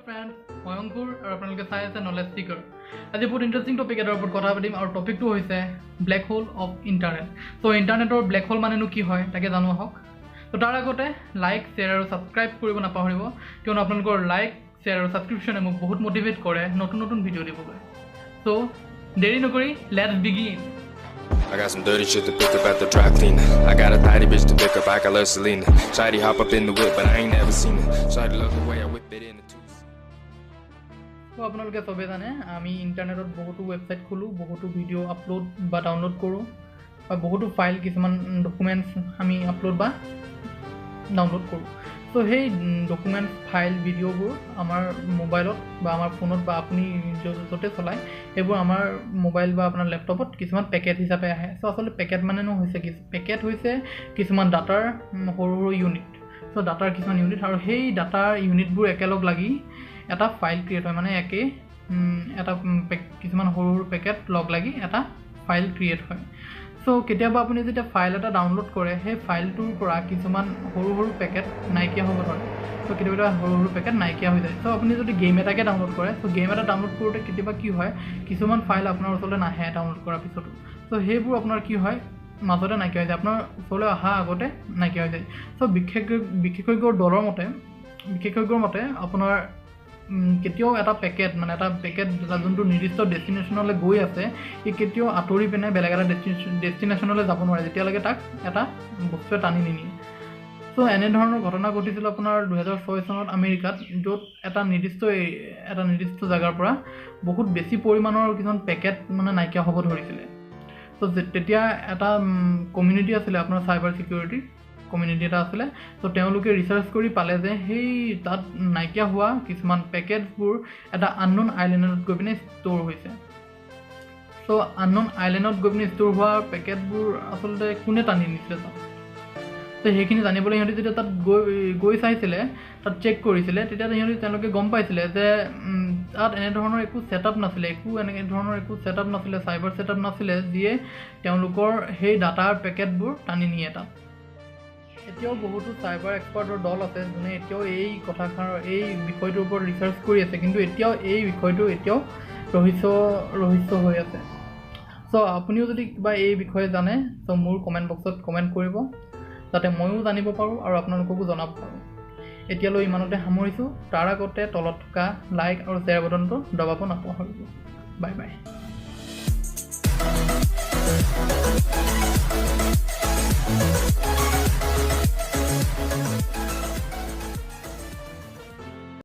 Friends, মই অংকুৰ আৰু আপোনালোকে চাই আছে নলেজ স্পিকাৰ। আজি বহুত ইণ্টাৰেষ্টিং টপিক এটাৰ ওপৰত কথা পাতিম আৰু টপিকটো হৈছে ব্লেক হোল অফ ইণ্টাৰনেট। ত' ইণ্টাৰনেটৰ ব্লেক হোল মানেনো কি হয় তাকে জানো আহক। ত' তাৰ আগতে লাইক, শ্বেয়াৰ আৰু ছাবস্ক্ৰাইব কৰিব নাপাহৰিব, কিয়নো আপোনালোকৰ লাইক, শ্বেয়াৰ আৰু ছাবস্ক্ৰিপশ্যনে মোক বহুত মটিভেট কৰে নতুন নতুন ভিডিঅ' দিবলৈ। ত' দেৰি নকৰি let's begin. I got some dirty shit to pick up at the dry cleaner. I got a tidy bitch to pick up, I got love Selena. Shawty hop up in the whip, but I ain't never seen it. Shawty love the way I whip it in the twos. তো আপোনালোকে চবেই জানে আমি ইণ্টাৰনেটত বহুতো website খোলোঁ, বহুতো video' upload বা ডাউনলোড কৰোঁ, বা বহুতো ফাইল কিছুমান ডকুমেণ্টছ আমি আপলোড বা ডাউনলোড কৰোঁ। চ' সেই ডকুমেণ্টছ ফাইল ভিডিঅ'বোৰ আমাৰ মোবাইলত বা আমাৰ ফোনত বা আপুনি য'তে চলায় সেইবোৰ আমাৰ মোবাইল বা আপোনাৰ লেপটপত কিছুমান পেকেট হিচাপে আহে। চ' আচলতে পেকেট মানেনো হৈছে পেকেট হৈছে কিছুমান ডাটাৰ সৰু সৰু ইউনিট। চ' ডাটাৰ কিছুমান ইউনিট আৰু সেই ডাটাৰ ইউনিটবোৰ একেলগ লাগি এটা ফাইল ক্ৰিয়েট হয়, মানে এটা কিছুমান সৰু সৰু পেকেট লগ লাগি এটা ফাইল ক্ৰিয়েট হয়। চ' কেতিয়াবা আপুনি যেতিয়া ফাইল এটা ডাউনলোড কৰে সেই ফাইলটোৰ পৰা কিছুমান সৰু সৰু পেকেট নাইকিয়া হ'ব ধৰে। চ' কেতিয়াবা সৰু সৰু পেকেট নাইকিয়া হৈ যায়। চ' আপুনি যদি গেম এটাকে ডাউনলোড কৰে, চ' গেম এটা ডাউনলোড কৰোঁতে কেতিয়াবা কি হয়, কিছুমান ফাইল আপোনাৰ ওচৰলৈ নাহে ডাউনলোড কৰাৰ পিছতো। চ' সেইবোৰ আপোনাৰ কি হয়, মাজতে নাইকিয়া হৈ যায়, আপোনাৰ ওচৰলৈ অহা আগতে নাইকিয়া হৈ যায়। চ' বিশেষজ্ঞৰ মতে আপোনাৰ কেতিয়াও এটা পেকেট যোনটো নিৰ্দিষ্ট ডেষ্টিনেশ্যনলৈ গৈ আছে ই কেতিয়াও আঁতৰি পিনে বেলেগ এটা ডেষ্টিনেশ্যনলৈ যাব নোৱাৰে যেতিয়ালৈকে তাক এটা বস্তুৱে টানি নিনিয়ে। চ' এনেধৰণৰ ঘটনা ঘটিছিল আপোনাৰ 2006 চনত আমেৰিকাত, য'ত এটা নিৰ্দিষ্ট জেগাৰ পৰা বহুত বেছি পৰিমাণৰ কিছুমান পেকেট নাইকিয়া হ'ব ধৰিছিলে। চ' তেতিয়া এটা কমিউনিটি আছিলে, আপোনাৰ চাইবাৰ ছিকিউৰিটি কমিউনিটি এটা আছিলে। ত' তেওঁলোকে ৰিচাৰ্চ কৰি পালে যে সেই তাত নাইকিয়া হোৱা কিছুমান পেকেটছবোৰ এটা আনন'ন আইলেণ্ডত গৈ পিনে ষ্ট'ৰ হৈছে। চ' আনন'ন আইলেণ্ডত গৈ পিনে ষ্ট'ৰ হোৱা পেকেটবোৰ আচলতে কোনে টানি নিছিলে তাত। ত' সেইখিনি জানিবলৈ সিহঁতি যেতিয়া তাত গৈ চাইছিলে, তাত চেক কৰিছিলে, তেতিয়া তেওঁলোকে গম পাইছিলে যে তাত এনেধৰণৰ একো ছেটআপ নাছিলে, চাইবাৰ ছেটআপ নাছিলে যিয়ে তেওঁলোকৰ সেই ডাটাৰ পেকেটবোৰ টানি নিয়ে তাত। এতিয়াও বহুতো চাইবাৰ এক্সপাৰ্টৰ দল আছে যোনে এতিয়াও এই বিষয়টোৰ ওপৰত ৰিচাৰ্চ কৰি আছে, কিন্তু এতিয়াও এই বিষয়টো ৰহস্য হৈ আছে। চ' আপুনিও যদি কিবা এই বিষয়ে জানে চ' মোৰ কমেণ্ট বক্সত কমেণ্ট কৰিব, যাতে ময়ো জানিব পাৰোঁ আৰু আপোনালোককো জনাব পাৰোঁ। এতিয়ালৈ ইমানতে সামৰিছোঁ। তাৰ আগতে তলত থকা লাইক আৰু শ্বেয়াৰ বাটনটো দবাব নাপাহৰিব। Bye bye.